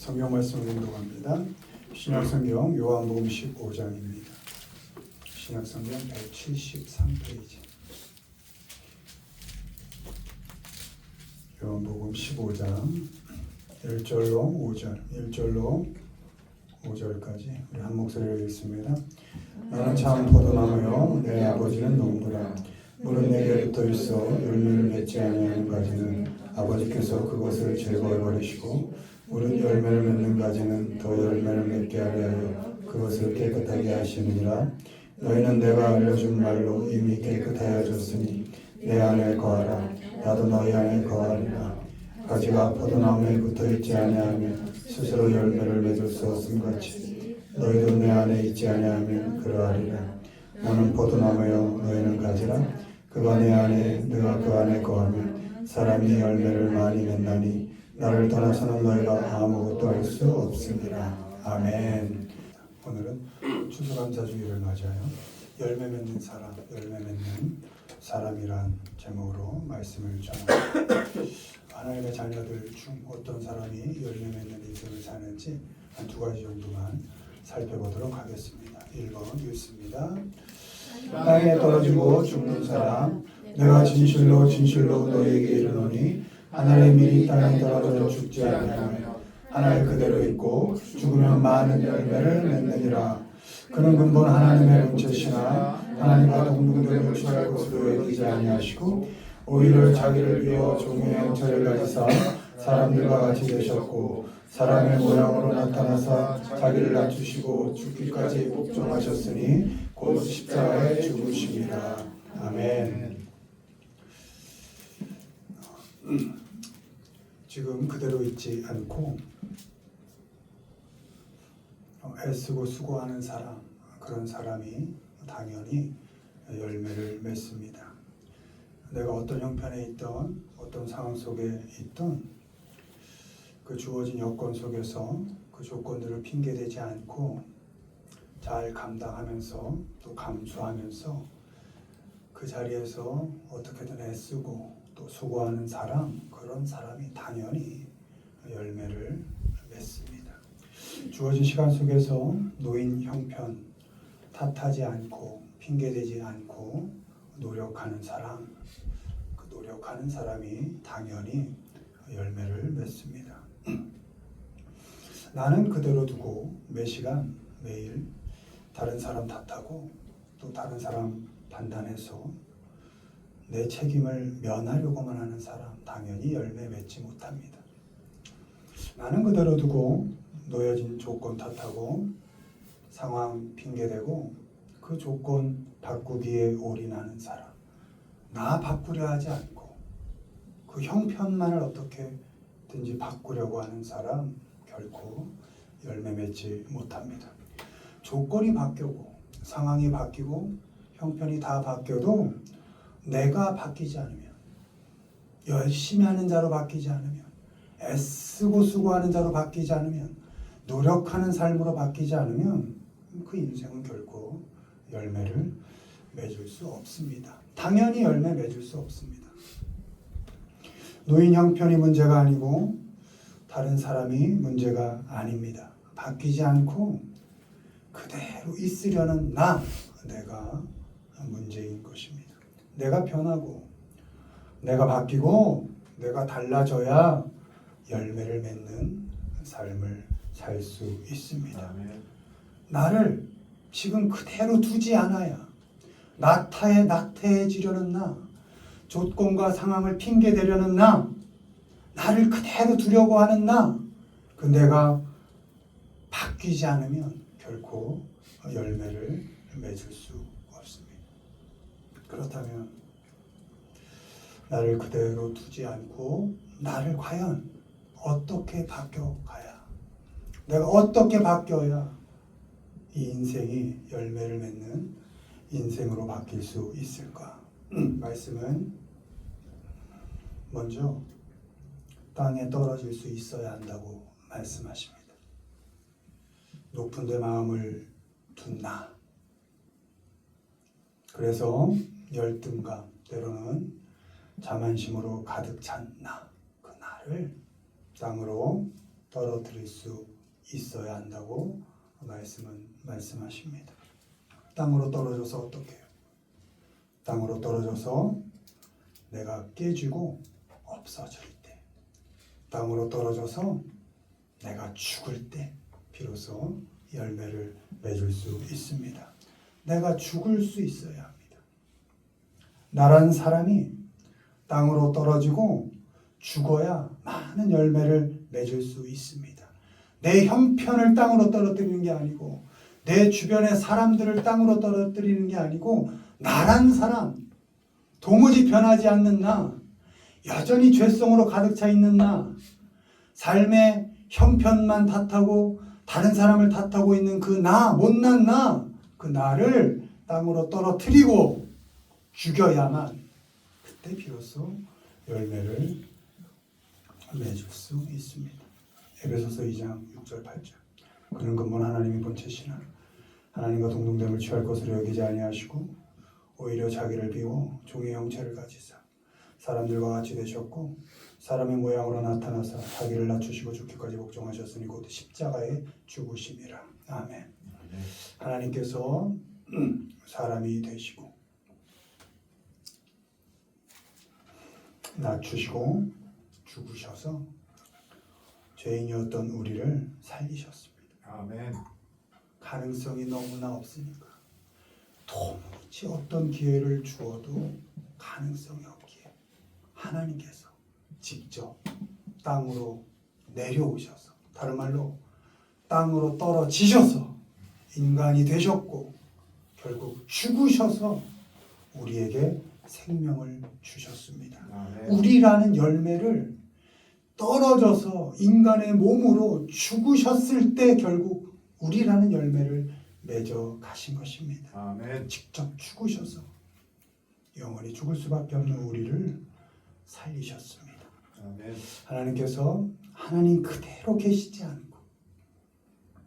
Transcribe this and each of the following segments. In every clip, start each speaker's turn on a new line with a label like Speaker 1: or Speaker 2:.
Speaker 1: 성경 말씀을 공독합니다. 신약성경 요한복음 15장입니다. 신약성경 173페이지. 요한복음 15장 1절로 5절, 1절로 5절까지 우리 한 목소리로 읽습니다. 나는 참 포도나무요 내 아버지는 농부라. 물은 내게 붙어 있어 열매를 맺지 아니하는 가지는 아버지께서 그것을 제거해 버리시고 물은 열매를 맺는 가지는 더 열매를 맺게 하려 하여 그것을 깨끗하게 하시느니라. 너희는 내가 알려준 말로 이미 깨끗하여졌으니 내 안에 거하라. 나도 너희 안에 거하리라. 가지가 포도나무에 붙어 있지 아니하면 스스로 열매를 맺을 수 없음 같이 너희도 내 안에 있지 아니하면 그러하리라. 나는 포도나무요 너희는 가지라. 그가 내 안에 내가 그 안에 거하면 사람이 열매를 많이 맺나니 나를 떠나서는 너희가 아무것도 할 수 없으리라. 아멘. 오늘은 추수감사주일을 맞아요. 열매 맺는 사람, 열매 맺는 사람이란 제목으로 말씀을 전합니다. 하나님의 자녀들 중 어떤 사람이 열매 맺는 인생을 사는지 한 두 가지 정도만 살펴보도록 하겠습니다. 1번 읽습니다. 땅에 떨어지고 죽는 사람, 내가 진실로 진실로 너희에게 이르노니 하늘의 밀이 땅에 떨어져 죽지 아니하며 하늘 그대로 있고 죽으면 많은 열매를 맺느니라. 그는 근본 하나님의 본체시나 하나님과 동등됨을 취할 것으로 여기지 아니하시고 오히려 자기를 비워 종의 형체를 가지사 사람들과 같이 되셨고 사람의 모양으로 나타나사 자기를 낮추시고 죽기까지 복종하셨으니 곧 십자가에 죽으심이라. 아멘. 지금 그대로 있지 않고 애쓰고 수고하는 사람, 그런 사람이 당연히 열매를 맺습니다. 내가 어떤 형편에 있던 어떤 상황 속에 있던 그 주어진 여건 속에서 그 조건들을 핑계대지 않고 잘 감당하면서 또 감수하면서 그 자리에서 어떻게든 애쓰고 또 수고하는 사람, 그런 사람이 당연히 열매를 맺습니다. 주어진 시간 속에서 놓인 형편 탓하지 않고 핑계대지 않고 노력하는 사람, 그 노력하는 사람이 당연히 열매를 맺습니다. 나는 그대로 두고 매 시간 매일 다른 사람 탓하고 또 다른 사람 판단해서 내 책임을 면하려고만 하는 사람 당연히 열매 맺지 못합니다. 나는 그대로 두고 놓여진 조건 탓하고 상황 핑계대고 그 조건 바꾸기에 올인하는 사람, 나 바꾸려 하지 않고 그 형편만을 어떻게든지 바꾸려고 하는 사람 결코 열매 맺지 못합니다. 조건이 바뀌고 상황이 바뀌고 형편이 다 바뀌어도 내가 바뀌지 않으면, 열심히 하는 자로 바뀌지 않으면, 애쓰고 수고하는 자로 바뀌지 않으면, 노력하는 삶으로 바뀌지 않으면 그 인생은 결코 열매를 맺을 수 없습니다. 당연히 열매 맺을 수 없습니다. 놓인 형편이 문제가 아니고 다른 사람이 문제가 아닙니다. 바뀌지 않고 그대로 있으려는 내가 문제인 것입니다. 내가 변하고 내가 바뀌고 내가 달라져야 열매를 맺는 삶을 살 수 있습니다. 나를 지금 그대로 두지 않아야 나태해지려는 조건과 상황을 핑계대려는 나를 그대로 두려고 하는 그 내가 바뀌지 않으면 결코 열매를 맺을 수 없습니다. 그렇다면 나를 그대로 두지 않고 나를 과연 어떻게 바뀌어가야, 내가 어떻게 바뀌어야 이 인생이 열매를 맺는 인생으로 바뀔 수 있을까? 말씀은 먼저 땅에 떨어질 수 있어야 한다고 말씀하십니다. 높은 데 마음을 둔 나. 그래서 열등감, 때로는 자만심으로 가득 찬 그 나를 땅으로 떨어뜨릴 수 있어야 한다고 말씀하십니다. 땅으로 떨어져서 어떻게 해요? 땅으로 떨어져서 내가 깨지고 없어질 때, 땅으로 떨어져서 내가 죽을 때 비로소 열매를 맺을 수 있습니다. 내가 죽을 수 있어야 합니다. 나란 사람이 땅으로 떨어지고 죽어야 많은 열매를 맺을 수 있습니다. 내 형편을 땅으로 떨어뜨리는 게 아니고, 내 주변의 사람들을 땅으로 떨어뜨리는 게 아니고, 나란 사람, 도무지 변하지 않는 나, 여전히 죄성으로 가득 차 있는 나, 삶의 형편만 탓하고 다른 사람을 탓하고 있는 그 나, 못난 나, 그 나를 땅으로 떨어뜨리고 죽여야만 그때 비로소 열매를 맺을 수 있습니다. 에베소서 2장 6절 8절. 그는 근본 하나님이 본체시나 하나님과 동등됨을 취할 것으로 여기지 아니하시고 오히려 자기를 비워 종의 형체를 가지사 사람들과 같이 되셨고 사람의 모양으로 나타나사 자기를 낮추시고 죽기까지 복종하셨으니 곧 십자가에 죽으심이라. 아멘. 하나님께서 사람이 되시고 낮추시고 죽으셔서 죄인이었던 우리를 살리셨습니다.
Speaker 2: 아멘.
Speaker 1: 가능성이 너무나 없으니까 도무지 어떤 기회를 주어도 가능성이 없기에 하나님께서 직접 땅으로 내려오셔서, 다른 말로 땅으로 떨어지셔서 인간이 되셨고 결국 죽으셔서 우리에게 생명을 주셨습니다.
Speaker 2: 아멘.
Speaker 1: 우리라는 열매를 떨어져서 인간의 몸으로 죽으셨을 때 결국 우리라는 열매를 맺어 가신 것입니다.
Speaker 2: 아멘.
Speaker 1: 직접 죽으셔서 영원히 죽을 수밖에 없는 우리를 살리셨습니다.
Speaker 2: 아멘.
Speaker 1: 하나님께서 하나님 그대로 계시지 않고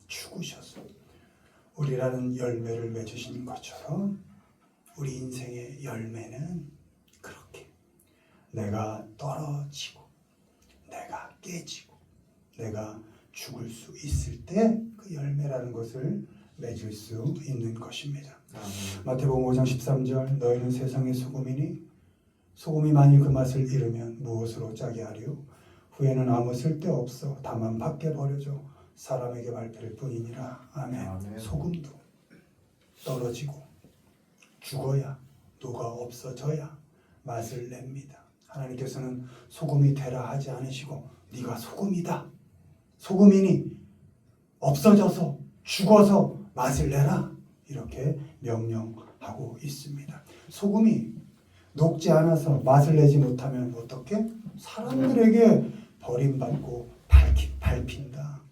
Speaker 1: 죽으셔서 우리라는 열매를 맺으신 것처럼 우리 인생의 열매는 그렇게 내가 떨어지고 내가 깨지고 내가 죽을 수 있을 때 그 열매라는 것을 맺을 수 있는 것입니다.
Speaker 2: 아멘.
Speaker 1: 마태복음 5장 13절 너희는 세상의 소금이니 소금이 만일 그 맛을 잃으면 무엇으로 짜게 하리요? 후에는 아무 쓸데없어 다만 밖에 버려져 사람에게 밟힐 뿐이니라. 아멘.
Speaker 2: 아멘.
Speaker 1: 소금도 떨어지고 죽어야 녹아 없어져야 맛을 냅니다. 하나님께서는 소금이 되라 하지 않으시고 네가 소금이다, 소금이니 없어져서 죽어서 맛을 내라, 이렇게 명령하고 있습니다. 소금이 녹지 않아서 맛을 내지 못하면 어떻게? 사람들에게 버림받고 밟힌다.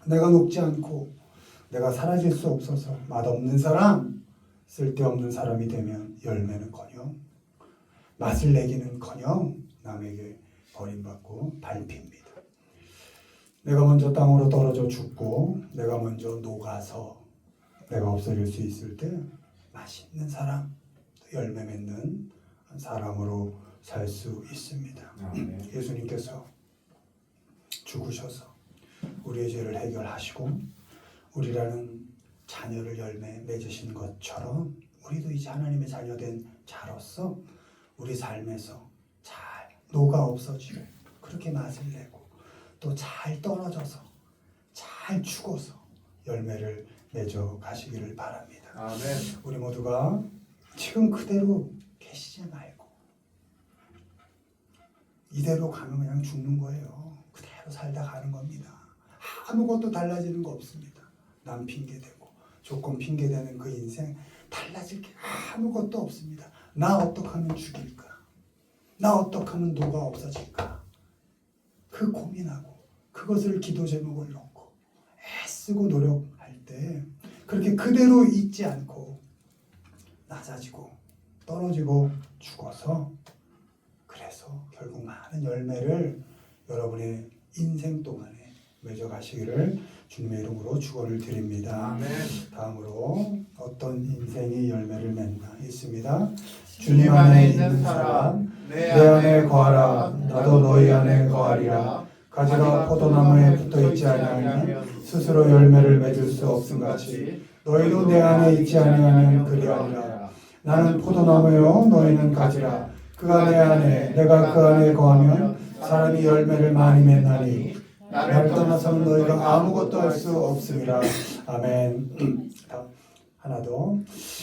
Speaker 1: 내가 녹지 않고 내가 사라질 수 없어서 맛없는 사람, 쓸데없는 사람이 되면 열매는커녕 맛을 내기는커녕 남에게 버림받고 밟힙니다. 내가 먼저 땅으로 떨어져 죽고 내가 먼저 녹아서 내가 없어질 수 있을 때 맛있는 사람, 열매 맺는 사람으로 살 수 있습니다.
Speaker 2: 아멘.
Speaker 1: 예수님께서 죽으셔서 우리의 죄를 해결하시고 우리라는 자녀를 열매 맺으신 것처럼 우리도 이제 하나님의 자녀된 자로서 우리 삶에서 잘 녹아 없어지고 그렇게 맛을 내고 또 잘 떨어져서 잘 죽어서 열매를 맺어 가시기를 바랍니다.
Speaker 2: 아멘.
Speaker 1: 우리 모두가 지금 그대로 계시지 말고 이대로 가면 그냥 죽는 거예요. 그대로 살다 가는 겁니다. 아무것도 달라지는 거 없습니다. 남 핑계대고 조건 핑계대는 그 인생 달라질 게 아무것도 없습니다. 나 어떻게 하면 죽일까? 나 어떻게 하면 녹아 없어질까? 그 고민하고 그것을 기도 제목을 놓고 애쓰고 노력할 때 그렇게 그대로 있지 않고 낮아지고 떨어지고 죽어서 그래서 결국 많은 열매를 여러분의 인생 동안에 맺어 가시기를 주님의 이름으로 축원을 드립니다.
Speaker 2: 아멘.
Speaker 1: 다음으로 어떤 인생이 열매를 맺나 있습니다.
Speaker 2: 주님 안에 있는 사람 내 안에 거하라 나도 너희 안에 거하리라.
Speaker 1: 가지가 포도나무에 붙어 있지 아니하면 스스로 열매를 맺을 수 없음같이 너희도 내 안에 있지 아니하면 그리하리라. 나는 포도나무요 너희는 가지라. 그가 내 안에 내가 그 안에 거하면 사람이 열매를 많이 맺나니 나를 떠나서는 너희가 아무것도 할 수 없음이라. 아멘. 하나 더.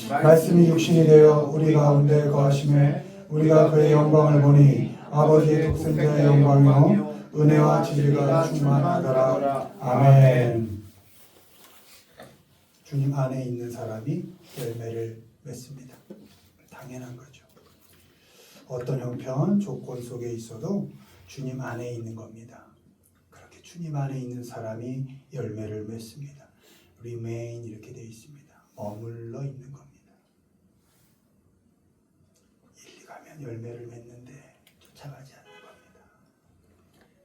Speaker 1: 말씀이 육신이 되어 우리 가운데 거하심에 우리가 그의 영광을 보니 아버지의 독생자의 영광이요 은혜와 진리가 충만하더라. 아멘. 주님 안에 있는 사람이 열매를 맺습니다. 당연한 거죠. 어떤 형편, 조건 속에 있어도 주님 안에 있는 겁니다. 그렇게 주님 안에 있는 사람이 열매를 맺습니다. remain 이렇게 되어 있습니다. 머물러 있는 겁니다. 일리 가면 열매를 맺는데 쫓아가지 않는 겁니다.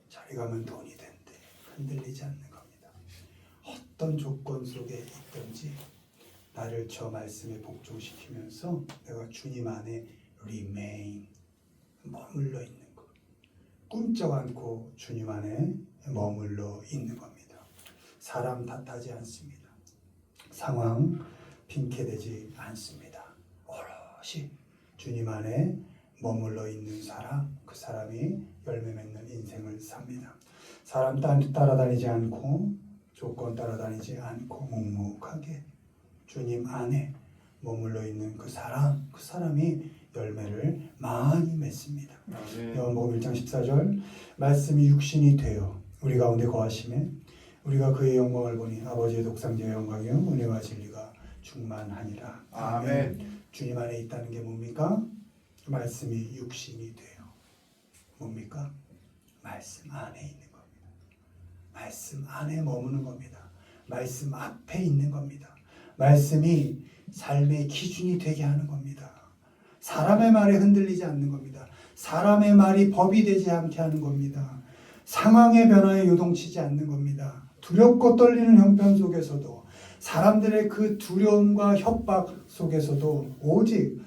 Speaker 1: 저리 가면 돈이 된대 흔들리지 않는 겁니다. 어떤 조건 속에 있든지 나를 저 말씀에 복종시키면서 내가 주님 안에 remain 머물러 있는 것. 꿈쩍 않고 주님 안에 머물러 있는 겁니다. 사람 탓하지 않습니다. 상황 핑계대지 않습니다. 오롯이 주님 안에 머물러 있는 사람, 그 사람이 열매 맺는 인생을 삽니다. 사람 따라다니지 않고 조건 따라다니지 않고 묵묵하게 주님 안에 머물러 있는 그 사람이 열매를 많이 맺습니다. 요한복음 1장 14절 말씀이 육신이 되어 우리 가운데 거하심에 우리가 그의 영광을 보니 아버지의 독생자의 영광이요 은혜와 진리가 충만하니라. 아멘. 주님 안에 있다는 게 뭡니까? 말씀이 육신이 돼요. 뭡니까? 말씀 안에 있는 겁니다. 말씀 안에 머무는 겁니다. 말씀 앞에 있는 겁니다. 말씀이 삶의 기준이 되게 하는 겁니다. 사람의 말에 흔들리지 않는 겁니다. 사람의 말이 법이 되지 않게 하는 겁니다. 상황의 변화에 요동치지 않는 겁니다. 두렵고 떨리는 형편 속에서도 사람들의 그 두려움과 협박 속에서도 오직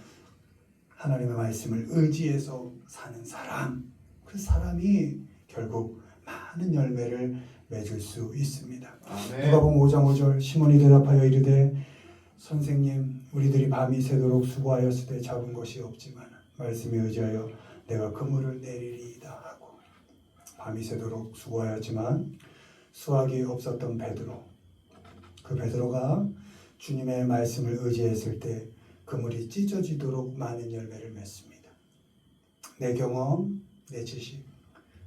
Speaker 1: 하나님의 말씀을 의지해서 사는 사람, 그 사람이 결국 많은 열매를 맺을 수 있습니다. 누가복음 5장 5절 시몬이 대답하여 이르되 선생님 우리들이 밤이 새도록 수고하였을 때 잡은 것이 없지만 말씀에 의지하여 내가 그물을 내리리이다 하고 밤이 새도록 수고하였지만 수확이 없었던 베드로, 그 베드로가 주님의 말씀을 의지했을 때 그물이 찢어지도록 많은 열매를 맺습니다. 내 경험, 내 지식,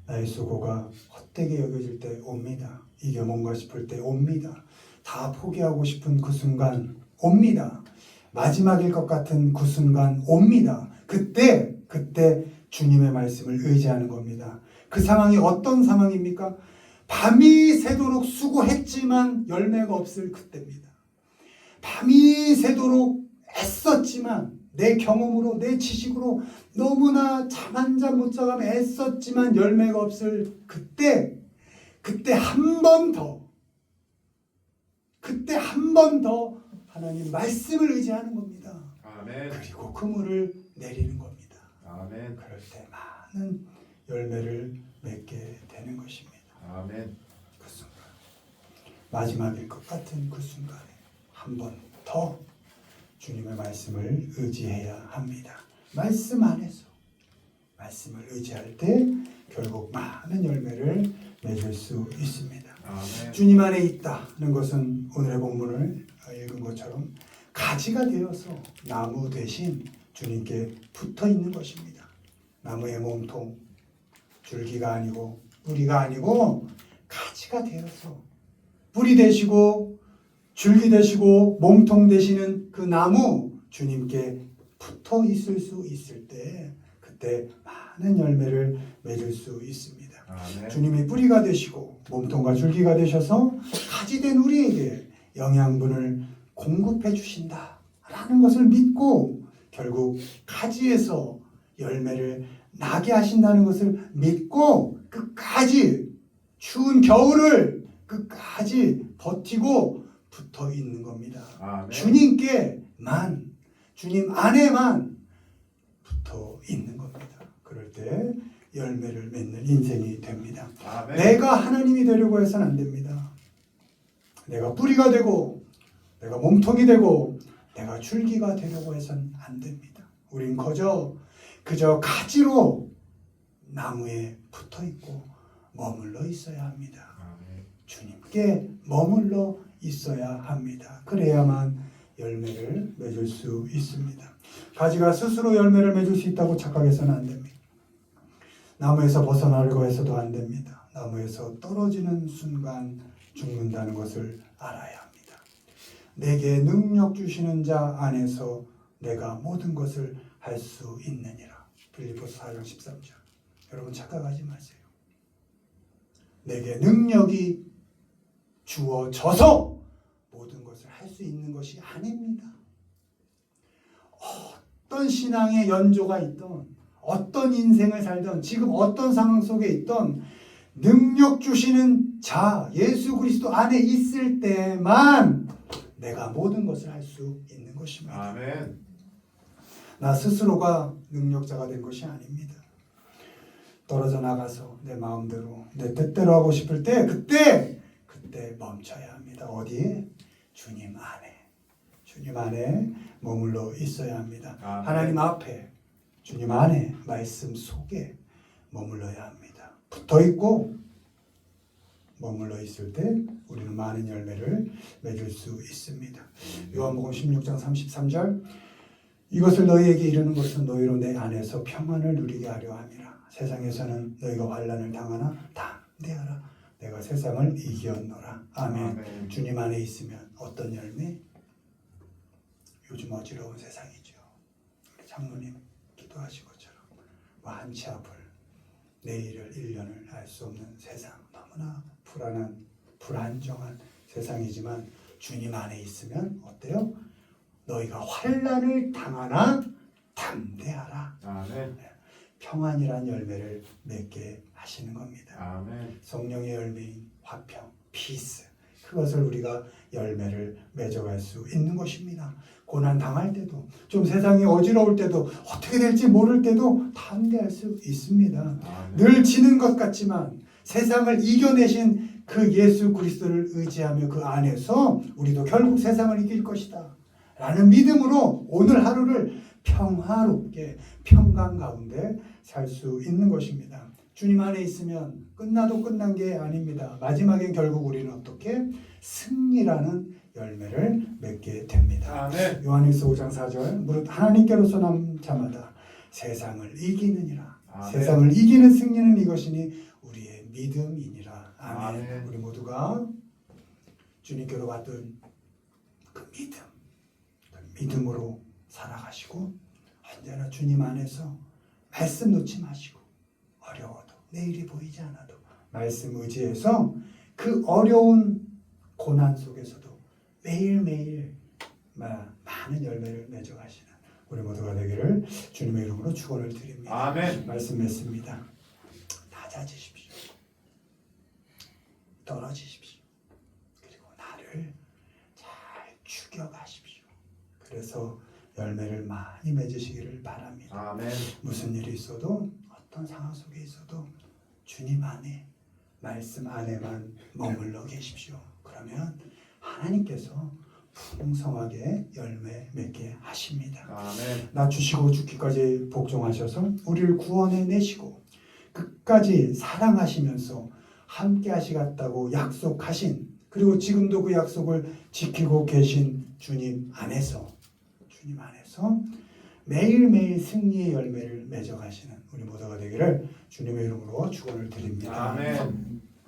Speaker 1: 나의 수고가 헛되게 여겨질 때 옵니다. 이게 뭔가 싶을 때 옵니다. 다 포기하고 싶은 그 순간 옵니다. 마지막일 것 같은 그 순간 옵니다. 그때 주님의 말씀을 의지하는 겁니다. 그 상황이 어떤 상황입니까? 밤이 새도록 수고했지만 열매가 없을 그때입니다. 밤이 새도록 애썼지만 내 경험으로 내 지식으로 너무나 잠 한 잠 못 자가며 애썼지만 열매가 없을 그때 한 번 더 하나님 말씀을 의지하는 겁니다.
Speaker 2: 아멘.
Speaker 1: 그리고 그물을 내리는 겁니다.
Speaker 2: 아멘.
Speaker 1: 그럴 때 많은 열매를 맺게 되는 것입니다.
Speaker 2: 아멘.
Speaker 1: 그 순간 마지막일 것 같은 그 순간에 한 번 더 주님의 말씀을 의지해야 합니다. 말씀 안에서 말씀을 의지할 때 결국 많은 열매를 맺을 수 있습니다.
Speaker 2: 아멘.
Speaker 1: 주님 안에 있다는 것은 오늘의 본문을 읽은 것처럼 가지가 되어서 나무 대신 주님께 붙어 있는 것입니다. 나무의 몸통, 줄기가 아니고 뿌리가 아니고 가지가 되어서 뿌리 되시고 줄기 되시고 몸통 되시는 그 나무 주님께 붙어 있을 수 있을 때 그때 많은 열매를 맺을 수 있습니다.
Speaker 2: 아멘.
Speaker 1: 주님이 뿌리가 되시고 몸통과 줄기가 되셔서 가지 된 우리에게 영양분을 공급해 주신다라는 것을 믿고 결국 가지에서 열매를 나게 하신다는 것을 믿고 끝까지 추운 겨울을 끝까지 버티고 붙어 있는 겁니다.
Speaker 2: 아멘.
Speaker 1: 주님 안에만 붙어 있는 겁니다. 그럴 때 열매를 맺는 인생이 됩니다.
Speaker 2: 아멘.
Speaker 1: 내가 하나님이 되려고 해서는 안 됩니다. 내가 뿌리가 되고 내가 몸통이 되고 내가 줄기가 되려고 해서는 안 됩니다. 우린 그저 가지로 나무에 붙어 있고 머물러 있어야 합니다.
Speaker 2: 아멘.
Speaker 1: 주님께 머물러 있어야 합니다. 그래야만 열매를 맺을 수 있습니다. 가지가 스스로 열매를 맺을 수 있다고 착각해서는 안 됩니다. 나무에서 벗어나려고 해서도 안 됩니다. 나무에서 떨어지는 순간 죽는다는 것을 알아야 합니다. 내게 능력 주시는 자 안에서 내가 모든 것을 할 수 있느니라. 빌립보서 4장 13절. 여러분 착각하지 마세요. 내게 능력이 주어져서 모든 것을 할 수 있는 것이 아닙니다. 어떤 신앙의 연조가 있던 어떤 인생을 살던 지금 어떤 상황 속에 있던 능력 주시는 자 예수 그리스도 안에 있을 때만 내가 모든 것을 할 수 있는 것입니다.
Speaker 2: 아멘.
Speaker 1: 나 스스로가 능력자가 된 것이 아닙니다. 떨어져 나가서 내 마음대로 내 뜻대로 하고 싶을 때 그때 멈춰야 합니다. 어디에? 주님 안에 머물러 있어야 합니다.
Speaker 2: 아멘.
Speaker 1: 하나님 앞에 주님 안에 말씀 속에 머물러야 합니다. 붙어 있고 머물러 있을 때 우리는 많은 열매를 맺을 수 있습니다. 요한복음 16장 33절 이것을 너희에게 이르는 것은 너희로 내 안에서 평안을 누리게 하려 함이라. 세상에서는 너희가 환난을 당하나 담대하라. 내가 세상을 이겼노라. 아멘.
Speaker 2: 아멘.
Speaker 1: 주님 안에 있으면 어떤 열매? 요즘 어지러운 세상이죠. 우리 장로님 기도하신 것처럼 한치 앞을 내일을 1년을 알 수 없는 세상 너무나 불안정한 세상이지만 주님 안에 있으면 어때요? 너희가 환난을 당하나 담대하라.
Speaker 2: 아멘.
Speaker 1: 평안이란 열매를 맺게 하시는 겁니다.
Speaker 2: 아멘.
Speaker 1: 성령의 열매인 화평, 피스 그것을 우리가 열매를 맺어갈 수 있는 것입니다. 고난 당할 때도 좀 세상이 어지러울 때도 어떻게 될지 모를 때도 담대할 수 있습니다.
Speaker 2: 아멘.
Speaker 1: 늘 지는 것 같지만 세상을 이겨내신 그 예수 그리스도를 의지하며 그 안에서 우리도 결국 세상을 이길 것이다 라는 믿음으로 오늘 하루를 평화롭게 평강 가운데 살 수 있는 것입니다. 주님 안에 있으면 끝나도 끝난 게 아닙니다. 마지막엔 결국 우리는 어떻게? 승리라는 열매를 맺게 됩니다.
Speaker 2: 아멘.
Speaker 1: 요한일서 5장 4절 무릇 하나님께로서 남 자마다 세상을 이기느니라.
Speaker 2: 아멘.
Speaker 1: 세상을 이기는 승리는 이것이니 우리의 믿음이니라. 아멘.
Speaker 2: 아멘.
Speaker 1: 우리 모두가 주님께로 받은 그 믿음으로 살아가시고 언제나 주님 안에서 말씀 놓지 마시고 어려워도 내일이 보이지 않아도 말씀 의지해서 그 어려운 고난 속에서도 매일매일 많은 열매를 맺어가시는 우리 모두가 되기를 주님의 이름으로 축원을 드립니다.
Speaker 2: 아멘.
Speaker 1: 말씀 맺습니다. 낮아지십시오. 떨어지십시오. 그리고 나를 잘 죽여가십시오. 그래서 열매를 많이 맺으시기를 바랍니다.
Speaker 2: 아멘.
Speaker 1: 무슨 일이 있어도 어떤 상황 속에 있어도 주님 안에 말씀 안에만 머물러 계십시오. 그러면 하나님께서 풍성하게 열매 맺게 하십니다.
Speaker 2: 아멘.
Speaker 1: 낮추시고 죽기까지 복종하셔서 우리를 구원해 내시고 끝까지 사랑하시면서 함께 하시겠다고 약속하신 그리고 지금도 그 약속을 지키고 계신 주님 안에서 매일매일 승리의 열매를 맺어가시는 우리 모두가 되기를 주님의 이름으로 축원을 드립니다.
Speaker 2: 아멘.